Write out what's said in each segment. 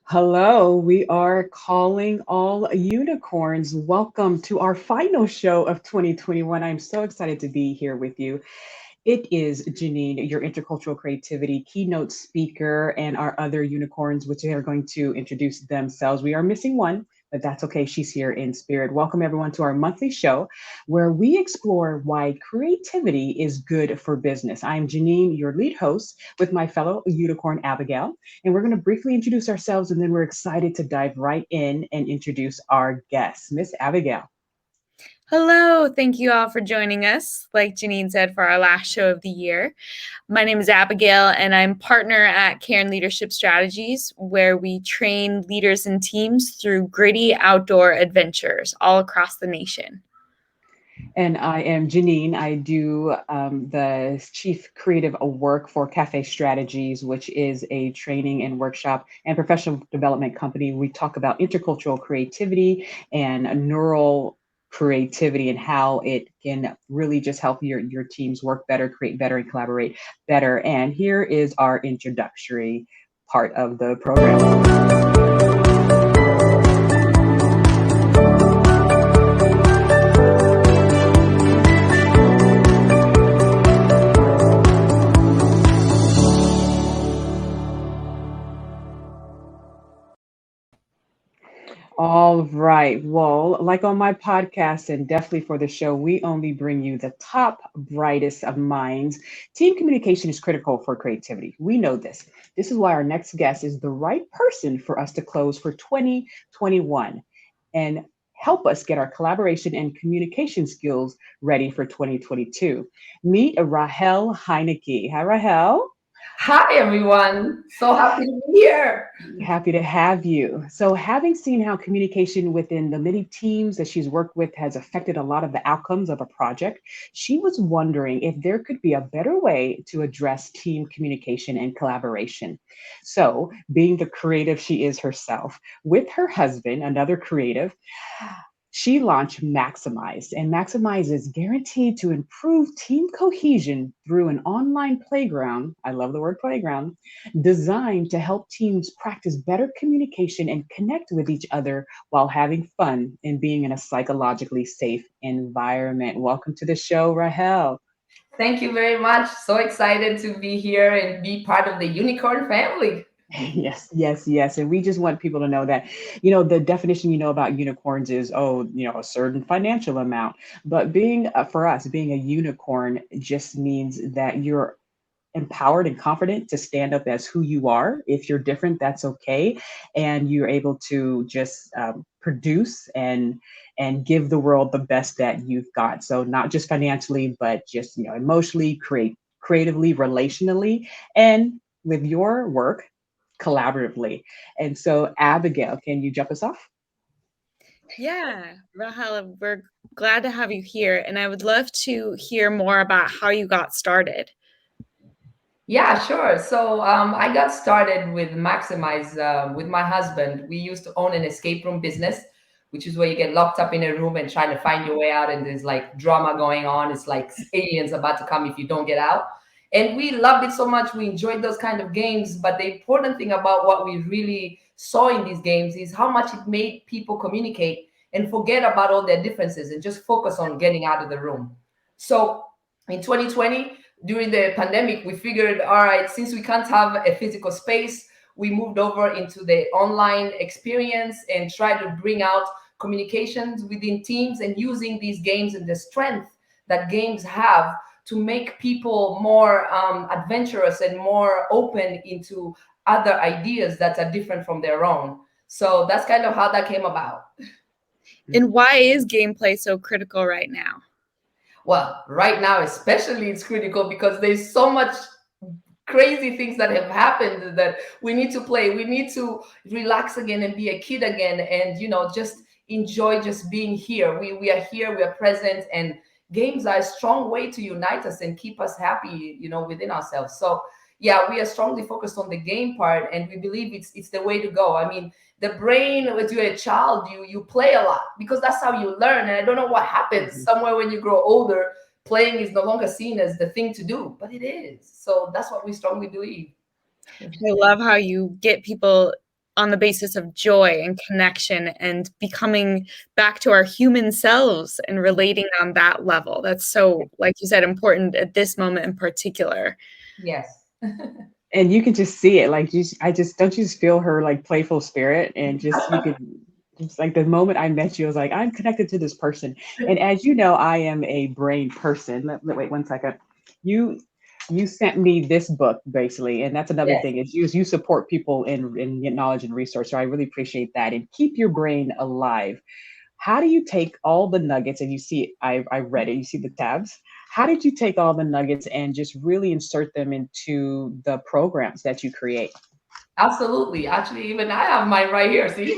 Hello, we are calling all unicorns. Welcome to our final show of 2021. I'm so excited to be here with you. It is Janine, your intercultural creativity keynote speaker, and our other unicorns, which they are going to introduce themselves. We are missing one, but that's okay. She's here in spirit. Welcome, everyone, to our monthly show where we explore why creativity is good for business. I'm Janine, your lead host, with my fellow unicorn, Abigail, and we're going to briefly introduce ourselves, and then we're excited to dive right in and introduce our guests. Miss Abigail. Hello, thank you all for joining us, like Janine said, for our last show of the year. My name is Abigail, and I'm partner at Cairn Leadership Strategies, where we train leaders and teams through gritty outdoor adventures all across the nation. And I am Janine. I do the chief creative work for Cafe Strategies, which is a training and workshop and professional development company. We talk about intercultural creativity and neural creativity and how it can really just help your teams work better, create better, and collaborate better. And here is our introductory part of the program. All right. Well, like on my podcast and definitely for the show, we only bring you the top brightest of minds. Team communication is critical for creativity. We know this. This is why our next guest is the right person for us to close for 2021 and help us get our collaboration and communication skills ready for 2022. Meet Rahel Heineke. Hi, Rahel. Hi, everyone. So happy to be here. Happy to have you. So, having seen how communication within the many teams that she's worked with has affected a lot of the outcomes of a project, she was wondering if there could be a better way to address team communication and collaboration. So, being the creative she is herself, with her husband, another creative, she launched MAXIMYZ, and MAXIMYZ is guaranteed to improve team cohesion through an online playground. I love the word playground, designed to help teams practice better communication and connect with each other while having fun and being in a psychologically safe environment. Welcome to the show, Rahel. Thank you very much. So excited to be here and be part of the unicorn family. Yes, yes, yes. And we just want people to know that, the definition about unicorns is, oh, a certain financial amount. But being, for us, being a unicorn just means that you're empowered and confident to stand up as who you are. If you're different, that's okay. And you're able to just produce and give the world the best that you've got. So not just financially, but just, emotionally, creatively, relationally, and with your work collaboratively. And so, Abigail, can you jump us off? Yeah, Rahel, we're glad to have you here, and I would love to hear more about how you got started. Yeah, sure. So I got started with MAXIMYZ with my husband. We used to own an escape room business, which is where you get locked up in a room and trying to find your way out, and there's like drama going on. It's like aliens about to come if you don't get out. And we loved it so much. We enjoyed those kind of games. But the important thing about what we really saw in these games is how much it made people communicate and forget about all their differences and just focus on getting out of the room. So in 2020, during the pandemic, we figured, all right, since we can't have a physical space, we moved over into the online experience and tried to bring out communications within teams and using these games and the strength that games have to make people more adventurous and more open into other ideas that are different from their own. So that's kind of how that came about. And why is gameplay so critical right now? Well, right now, especially, it's critical because there's so much crazy things that have happened that we need to play. We need to relax again and be a kid again and, just enjoy just being here. We are here, we are present, and games are a strong way to unite us and keep us happy, within ourselves. So, yeah, we are strongly focused on the game part, and we believe it's the way to go. I mean, the brain, when you're a child, you play a lot because that's how you learn. And I don't know what happens somewhere when you grow older, playing is no longer seen as the thing to do, but it is. So that's what we strongly believe. I love how you get people on the basis of joy and connection and becoming back to our human selves and relating on that level. That's so, like you said, important at this moment in particular. Yes. And you can just see it, like I just don't you just feel her like playful spirit, and just you could just like the moment I met you, I was like, I'm connected to this person. And as you know, I am a brain person. Wait 1 second. You you sent me this book basically, and that's another Yes. thing is you support people in knowledge and research. So I really appreciate that. And keep your brain alive. How do you take all the nuggets, and you see I read it, you see the tabs. How did you take all the nuggets and just really insert them into the programs that you create? Absolutely. Actually, even I have mine right here. See?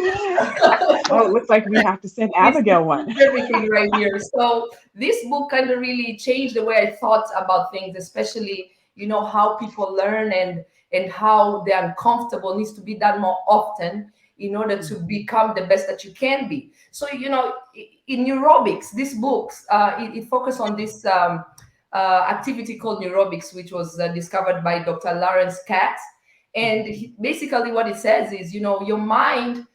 Oh, it looks like we have to send This Abigail one. is everything right here. So this book kind of really changed the way I thought about things, especially, how people learn and how they're uncomfortable needs to be done more often in order to become the best that you can be. So, in Neurobics, this books, it focused on this activity called Neurobics, which was discovered by Dr. Lawrence Katz. And basically what it says is, your mind,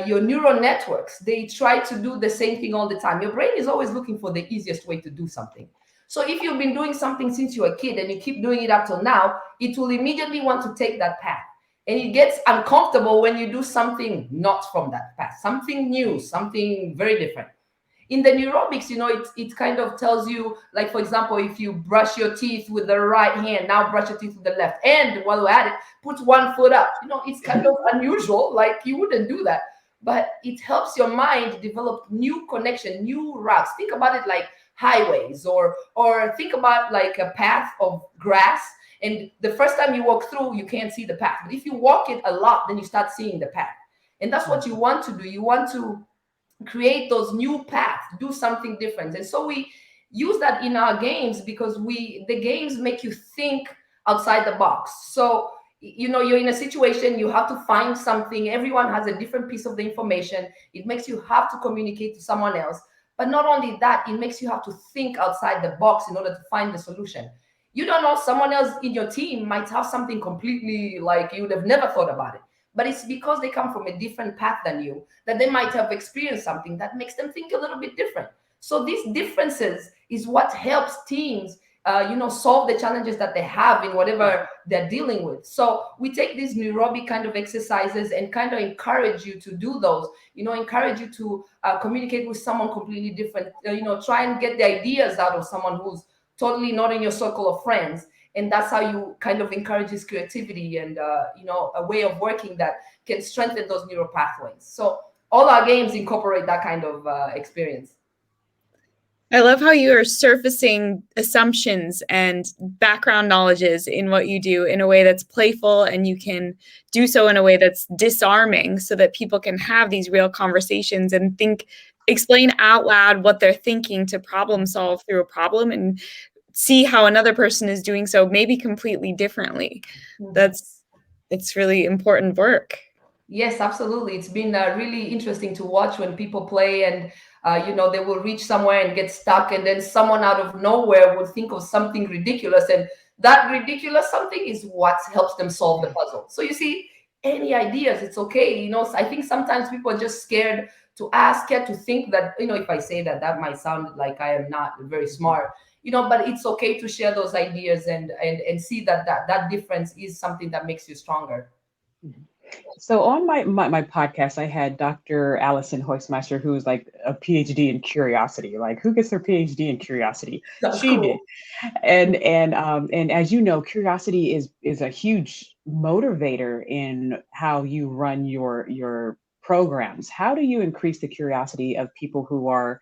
your neural networks, they try to do the same thing all the time. Your brain is always looking for the easiest way to do something. So if you've been doing something since you were a kid and you keep doing it up till now, it will immediately want to take that path. And it gets uncomfortable when you do something not from that path, something new, something very different. In the neurobics, it kind of tells you, like, for example, if you brush your teeth with the right hand, now brush your teeth with the left. And while we're at it, put one foot up. It's kind of unusual, like you wouldn't do that. But it helps your mind develop new connection, new routes. Think about it like highways, or think about like a path of grass. And the first time you walk through, you can't see the path. But if you walk it a lot, then you start seeing the path. And that's what you want to do. You want to create those new paths, do something different. And so we use that in our games because the games make you think outside the box. So you're in a situation, you have to find something. Everyone has a different piece of the information. It makes you have to communicate to someone else. But not only that, it makes you have to think outside the box in order to find the solution. You don't know, someone else in your team might have something completely like you would have never thought about it. But it's because they come from a different path than you that they might have experienced something that makes them think a little bit different. So these differences is what helps teams, solve the challenges that they have in whatever they're dealing with. So we take these neurobic kind of exercises and kind of encourage you to do those, encourage you to communicate with someone completely different, try and get the ideas out of someone who's totally not in your circle of friends. And that's how you kind of encourage this creativity and a way of working that can strengthen those neural pathways. So all our games incorporate that kind of experience. I love how you are surfacing assumptions and background knowledges in what you do in a way that's playful, and you can do so in a way that's disarming so that people can have these real conversations and explain out loud what they're thinking to problem solve through a problem and see how another person is doing so maybe completely differently. It's really important work. Yes, absolutely. It's been really interesting to watch when people play and, they will reach somewhere and get stuck. And then someone out of nowhere will think of something ridiculous. And that ridiculous something is what helps them solve the puzzle. So you see, any ideas, it's okay. I think sometimes people are just scared to ask, scared to think that, if I say that, that might sound like I am not very smart. But it's okay to share those ideas and see that difference is something that makes you stronger. So on my podcast, I had Dr. Allison Hoistmeister, who's like a PhD in curiosity. Like, who gets their PhD in curiosity? That's She cool. did. And as you know, curiosity is a huge motivator in how you run your programs. How do you increase the curiosity of people who are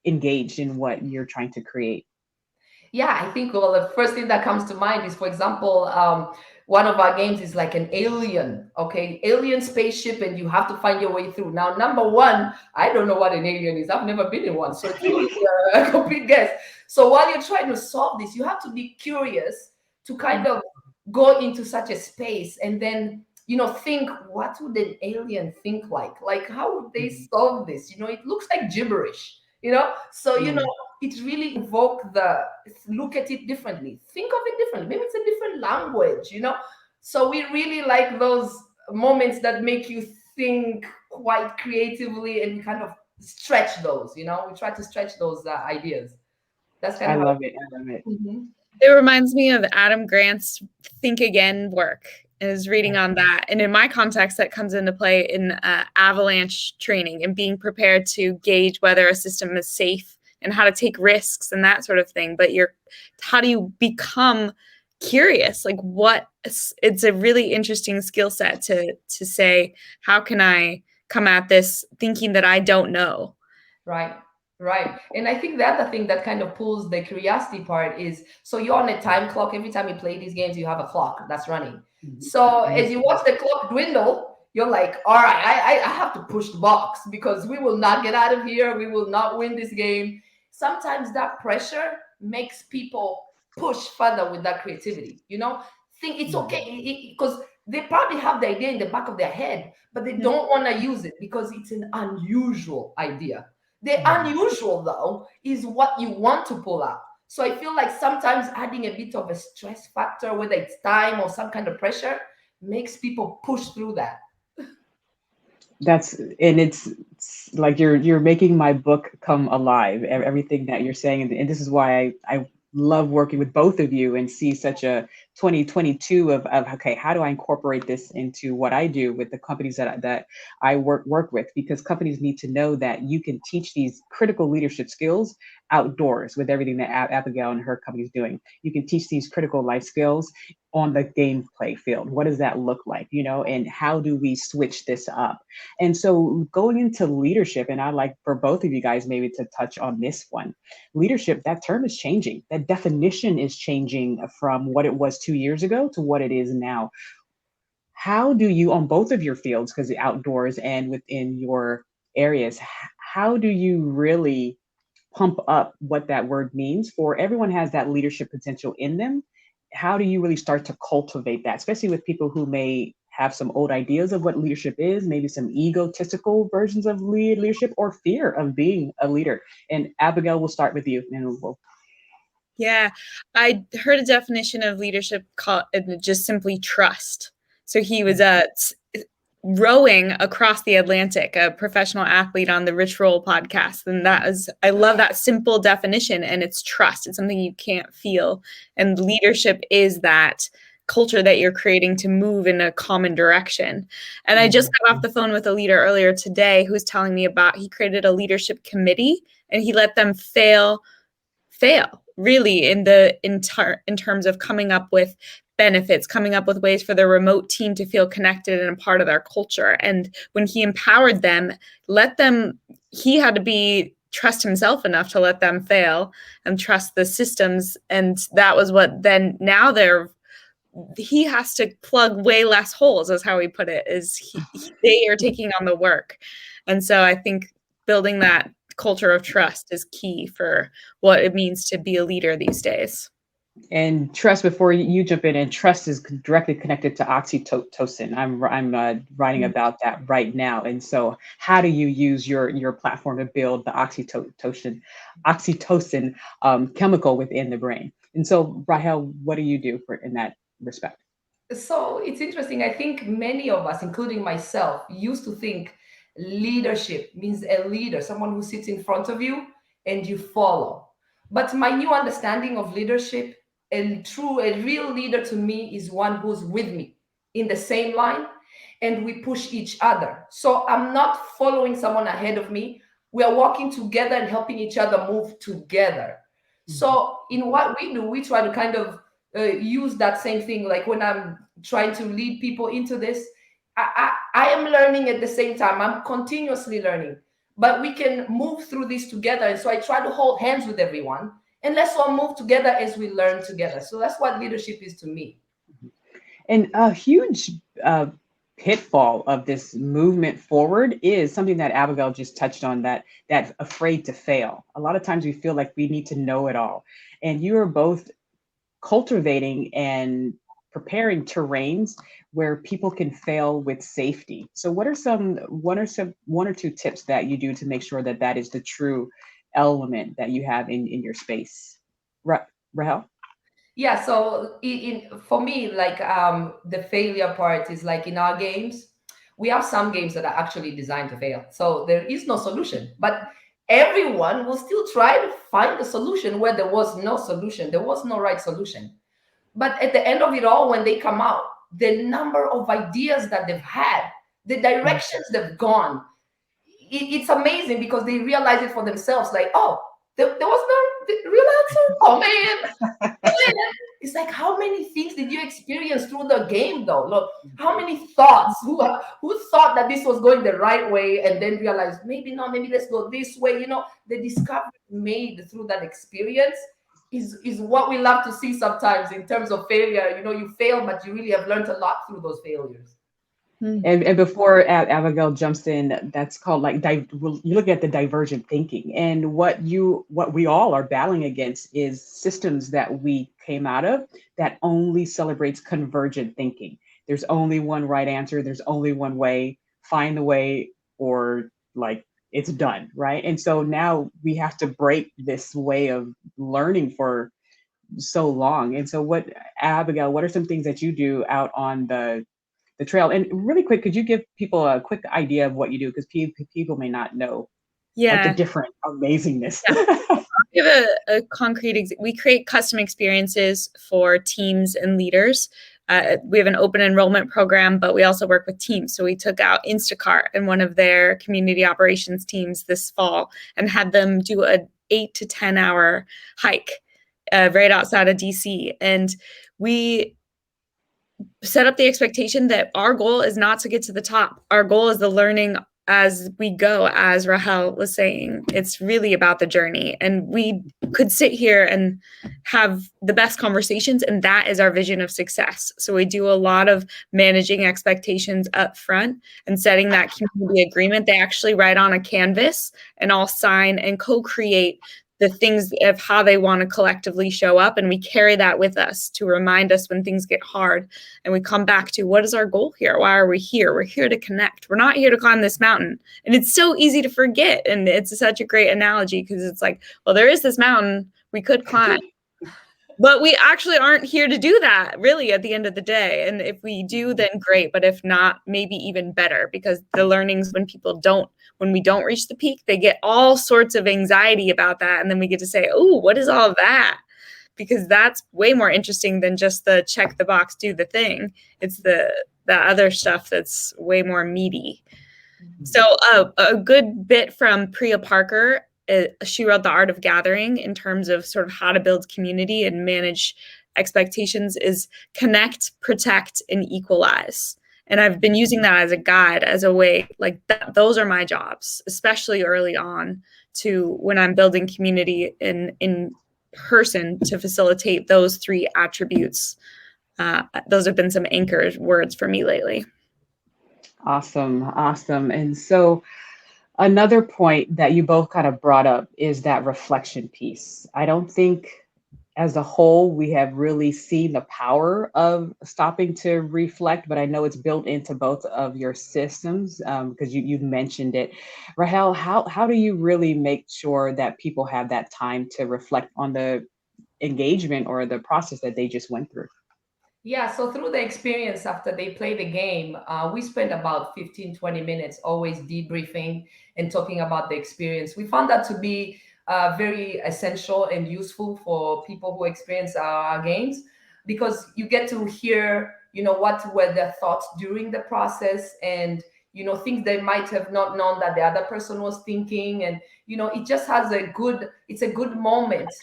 engaged in what you're trying to create? Yeah, I think, well, the first thing that comes to mind is, for example, one of our games is like an alien, okay, alien spaceship, and you have to find your way through. Now, number one, I don't know what an alien is. I've never been in one, so it's really a complete guess. So while you're trying to solve this, you have to be curious to kind of go into such a space and then, think, what would an alien think like? Like, how would they solve this? It looks like gibberish, So, it really invoke look at it differently, think of it differently. Maybe it's a different language, So we really like those moments that make you think quite creatively, and we kind of stretch those, we try to stretch those ideas. That's kind I of love it. I love it. It reminds me of Adam Grant's Think Again work. I was reading on that. And in my context, that comes into play in avalanche training and being prepared to gauge whether a system is safe and how to take risks and that sort of thing. But how do you become curious? Like it's a really interesting skill set to say, how can I come at this thinking that I don't know? Right. And I think the other thing that kind of pulls the curiosity part is, so you're on a time clock. Every time you play these games, you have a clock that's running. So as you watch the clock dwindle, you're like, all right, I have to push the box because we will not get out of here. We will not win this game. Sometimes that pressure makes people push further with that creativity, think it's okay because they probably have the idea in the back of their head, but they don't want to use it because it's an unusual idea. The unusual, though, is what you want to pull out. So I feel like sometimes adding a bit of a stress factor, whether it's time or some kind of pressure, makes people push through that. It's like you're making my book come alive. Everything that you're saying, and this is why I love working with both of you and see such a 2022 of okay, how do I incorporate this into what I do with the companies that I work with? Because companies need to know that you can teach these critical leadership skills outdoors with everything that Abigail and her company is doing. You can teach these critical life skills on the gameplay field. What does that look like, and how do we switch this up? And so going into leadership, and I'd like for both of you guys maybe to touch on this one. Leadership, that term is changing. That definition is changing from what it was 2 years ago to what it is now. How do you, on both of your fields, because the outdoors and within your areas, how do you really pump up what that word means? For everyone has that leadership potential in them. How do you really start to cultivate that, especially with people who may have some old ideas of what leadership is, maybe some egotistical versions of leadership or fear of being a leader? And Abigail, we'll start with you, and we'll. Yeah, I heard a definition of leadership called just simply trust. So he was rowing across the Atlantic, a professional athlete on the Rich Roll podcast. And I love that simple definition, and it's trust. It's something you can't feel. And leadership is that culture that you're creating to move in a common direction. And I just got off the phone with a leader earlier today who's telling me about, he created a leadership committee and he let them fail really in terms of coming up with benefits, coming up with ways for their remote team to feel connected and a part of their culture. And when he empowered them, he had to trust himself enough to let them fail and trust the systems. And that was now he has to plug way less holes, is how he put it, they are taking on the work. And so I think building that culture of trust is key for what it means to be a leader these days. And trust, before you jump in, and trust is directly connected to oxytocin. I'm writing about that right now. And so how do you use your platform to build the oxytocin chemical within the brain? And so, Rahel, what do you do in that respect? So it's interesting. I think many of us, including myself, used to think leadership means a leader, someone who sits in front of you and you follow. But my new understanding of leadership, a real leader to me is one who's with me in the same line, and we push each other. So I'm not following someone ahead of me. We are walking together and helping each other move together. So in what we do, we try to kind of use that same thing. Like when I'm trying to lead people into this, I am learning at the same time. I'm continuously learning, but we can move through this together. And so I try to hold hands with everyone, and let's all move together as we learn together. So that's what leadership is to me. And a huge pitfall of this movement forward is something that Abigail just touched on, that afraid to fail. A lot of times we feel like we need to know it all. And you are both cultivating and preparing terrains where people can fail with safety. So what are one or two tips that you do to make sure that is the true element that you have in your space? Rahel? Yeah, so for me, like the failure part is like in our games, we have some games that are actually designed to fail. So there is no solution, but everyone will still try to find the solution where there was no solution. There was no right solution. But at the end of it all, when they come out, the number of ideas that they've had, the directions they've gone, it's amazing because they realize it for themselves. Like, oh, there was no real answer. Oh man, it's like, how many things did you experience through the game, though? Look, how many thoughts? Who thought that this was going the right way and then realized maybe not, maybe let's go this way. The discovery made through that experience is what we love to see sometimes in terms of failure. You fail, but you really have learned a lot through those failures. And before Abigail jumps in, that's called like you look at the divergent thinking, and what we all are battling against is systems that we came out of that only celebrates convergent thinking. There's only one right answer. There's only one way. Find the way, or like it's done, right? And so now we have to break this way of learning for so long. And so, Abigail, what are some things that you do out on the trail? And really quick, could you give people a quick idea of what you do? Because people may not know like the different amazingness. We have a concrete, we create custom experiences for teams and leaders. We have an open enrollment program, but we also work with teams. So we took out Instacart and one of their community operations teams this fall and had them do an 8 to 10 hour hike right outside of DC. And we set up the expectation that our goal is not to get to the top. Our goal is the learning as we go, as Rahel was saying. It's really about the journey. And we could sit here and have the best conversations, and that is our vision of success. So we do a lot of managing expectations up front and setting that community agreement. They actually write on a canvas and all sign and co-create the things of how they want to collectively show up. And we carry that with us to remind us when things get hard. And we come back to, what is our goal here? Why are we here? We're here to connect. We're not here to climb this mountain. And it's so easy to forget. And it's such a great analogy because it's like, well, there is this mountain we could climb. But we actually aren't here to do that, really, at the end of the day. And if we do, then great. But if not, maybe even better, because the learnings when we don't reach the peak, they get all sorts of anxiety about that. And then we get to say, oh, what is all of that? Because that's way more interesting than just the check the box, do the thing. It's the other stuff that's way more meaty. So a good bit from Priya Parker. She wrote The Art of Gathering in terms of sort of how to build community and manage expectations is connect, protect, and equalize. And I've been using that as a guide, as a way, like those are my jobs, especially early on to when I'm building community in person to facilitate those three attributes. Those have been some anchor words for me lately. Awesome. And so another point that you both kind of brought up is that reflection piece. I don't think as a whole, we have really seen the power of stopping to reflect, but I know it's built into both of your systems because you've mentioned it. Rahel, how do you really make sure that people have that time to reflect on the engagement or the process that they just went through? Yeah, so through the experience after they play the game, we spend about 15, 20 minutes always debriefing and talking about the experience. We found that to be very essential and useful for people who experience our games because you get to hear, what were their thoughts during the process and, things they might have not known that the other person was thinking. And, it just it's a good moment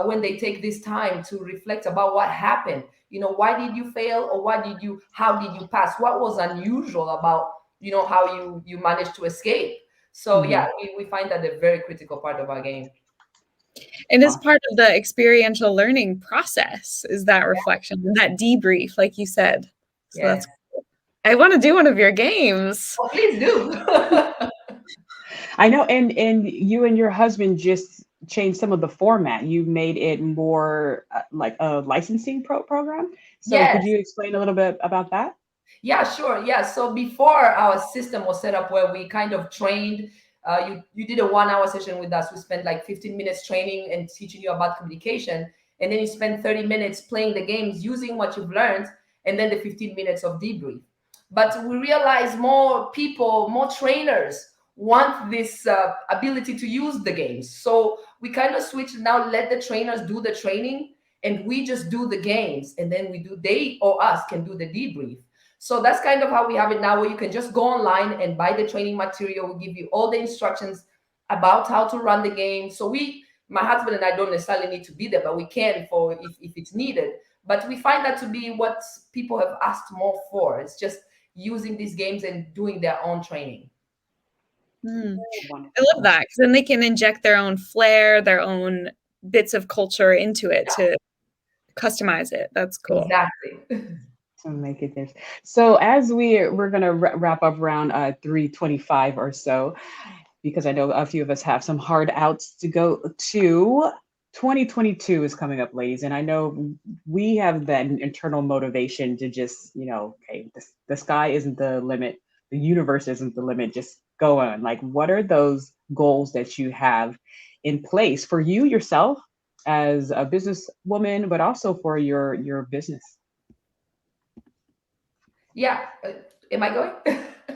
when they take this time to reflect about what happened. Why did you fail, or how did you pass? What was unusual about, how you managed to escape? So yeah, we find that a very critical part of our game. And it's part of the experiential learning process is that reflection, that debrief, like you said. So that's cool. I want to do one of your games. Oh, please do. I know, and you and your husband just changed some of the format. You made it more like a licensing program. So Yes. Could you explain a little bit about that? Yeah, sure. Yeah. So before our system was set up where we kind of trained, you did a 1 hour session with us. We spent like 15 minutes training and teaching you about communication. and then you spend 30 minutes playing the games using what you've learned, and then the 15 minutes of debrief. But we realize more people, more trainers want this ability to use the games. So we kind of switch now, let the trainers do the training and we just do the games, and then they or us can do the debrief. So that's kind of how we have it now, where you can just go online and buy the training material. We give you all the instructions about how to run the game. So my husband and I don't necessarily need to be there, but we can for if it's needed. But we find that to be what people have asked more for. It's just using these games and doing their own training. I love that, because then they can inject their own flair, their own bits of culture into it to customize it. That's cool. Exactly. To make it this. So as we're going to wrap up around 3:25 or so, because I know a few of us have some hard outs to go to. 2022 is coming up, ladies, and I know we have that internal motivation to just, okay, the sky isn't the limit, the universe isn't the limit, just go on. Like, what are those goals that you have in place for you yourself as a businesswoman, but also for your business? Yeah. Am I going?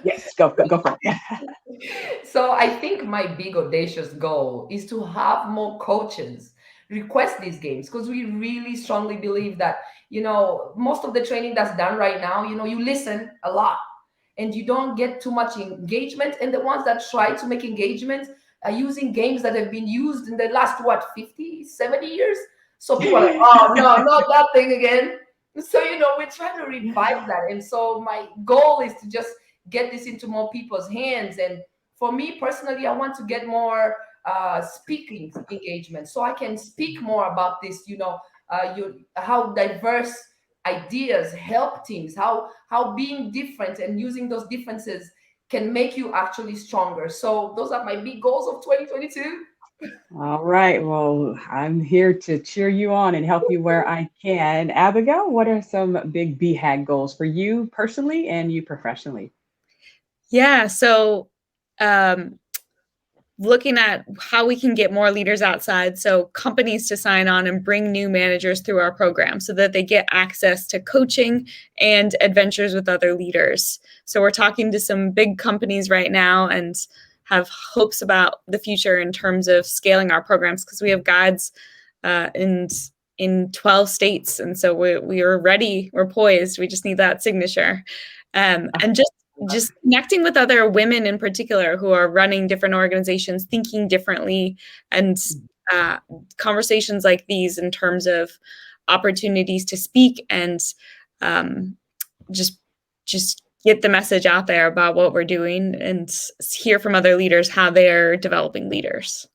Yes, go for it. So I think my big audacious goal is to have more coaches request these games, because we really strongly believe that, most of the training that's done right now, you listen a lot and you don't get too much engagement. And the ones that try to make engagement are using games that have been used in the last, 50, 70 years. So people are like, oh, no, not that thing again. So, we're trying to revive that. And so my goal is to just get this into more people's hands. And for me personally, I want to get more speaking engagement, so I can speak more about this, how diverse ideas help teams, how being different and using those differences can make you actually stronger. So those are my big goals of 2022. All right. Well, I'm here to cheer you on and help you where I can. Abigail, what are some big BHAG goals for you personally and you professionally? Yeah. So looking at how we can get more leaders outside, so companies to sign on and bring new managers through our program so that they get access to coaching and adventures with other leaders. So we're talking to some big companies right now and have hopes about the future in terms of scaling our programs, because we have guides in 12 states. And so we are ready, we're poised. We just need that signature. And just connecting with other women in particular who are running different organizations, thinking differently, and conversations like these in terms of opportunities to speak and just get the message out there about what we're doing and hear from other leaders how they're developing leaders.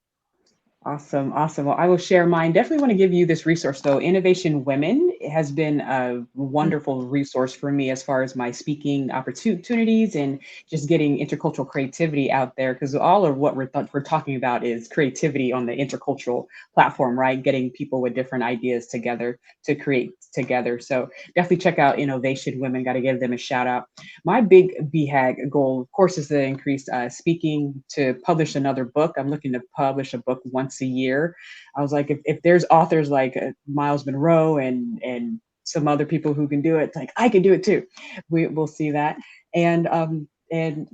Awesome. Well, I will share mine. Definitely want to give you this resource, though. Innovation Women has been a wonderful resource for me as far as my speaking opportunities and just getting intercultural creativity out there, because all of what we're talking about is creativity on the intercultural platform, right? Getting people with different ideas together to create together. So definitely check out Innovation Women. Got to give them a shout out. My big BHAG goal, of course, is to increase speaking, to publish another book. I'm looking to publish a book once a year. I was like, if there's authors like Miles Monroe and some other people who can do it, like I can do it too. We'll see that. And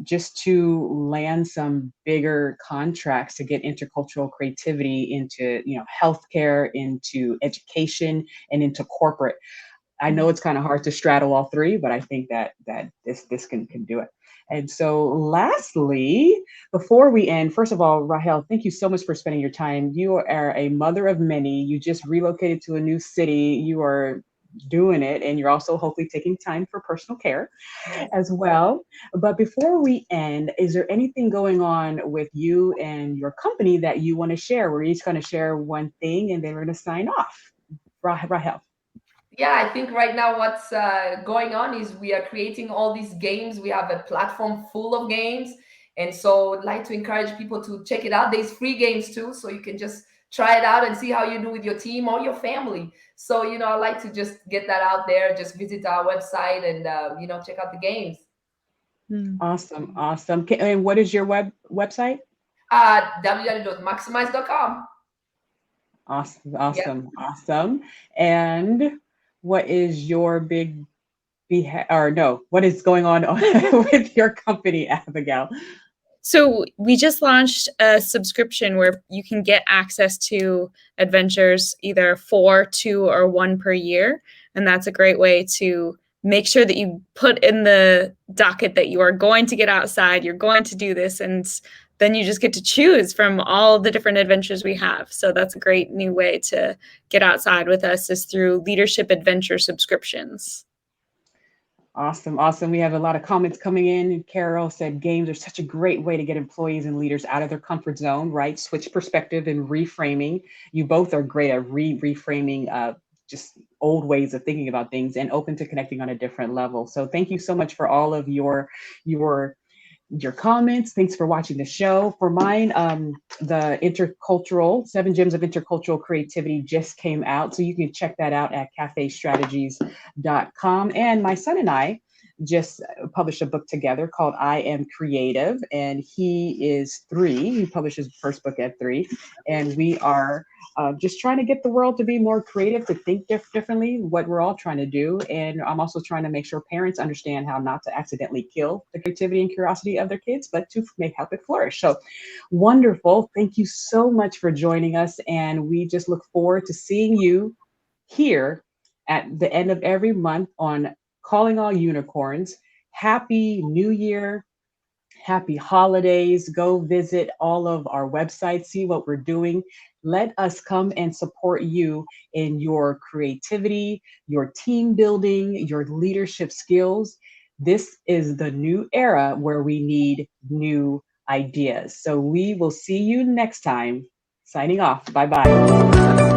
just to land some bigger contracts to get intercultural creativity into, healthcare, into education, and into corporate. I know it's kind of hard to straddle all three, but I think that this can do it. And so lastly, before we end, first of all, Rahel, thank you so much for spending your time. You are a mother of many. You just relocated to a new city. You are doing it, and you're also hopefully taking time for personal care as well. But before we end, is there anything going on with you and your company that you want to share? We're each going to share one thing, and then we're going to sign off. Rahel. Yeah, I think right now what's going on is we are creating all these games. We have a platform full of games. And so I'd like to encourage people to check it out. There's free games too, so you can just try it out and see how you do with your team or your family. So, I like to just get that out there. Just visit our website and, check out the games. Awesome. And what is your website? www.maximize.com. Awesome, Yeah. awesome, awesome. And what is your big or no, what is going on with your company, Abigail? So we just launched a subscription where you can get access to adventures, either 4, 2, or 1 per year. And that's a great way to make sure that you put in the docket that you are going to get outside, you're going to do this, and then you just get to choose from all the different adventures we have. So that's a great new way to get outside with us, is through leadership adventure subscriptions. Awesome, awesome. We have a lot of comments coming in. Carol said games are such a great way to get employees and leaders out of their comfort zone, right? Switch perspective and reframing. You both are great at reframing just old ways of thinking about things and open to connecting on a different level. So thank you so much for all of your comments. Thanks for watching the show. For mine, the intercultural 7 gems of intercultural creativity just came out, so you can check that out at cafestrategies.com. And my son and I just published a book together called I Am Creative, and he is 3. He published his first book at 3, and we are just trying to get the world to be more creative, to think differently, what we're all trying to do. And I'm also trying to make sure parents understand how not to accidentally kill the creativity and curiosity of their kids, but to help it flourish. So wonderful. Thank you so much for joining us. And we just look forward to seeing you here at the end of every month on Calling All Unicorns. Happy New Year. Happy holidays. Go visit all of our websites, see what we're doing. Let us come and support you in your creativity, your team building, your leadership skills. This is the new era where we need new ideas. So we will see you next time. Signing off. Bye bye.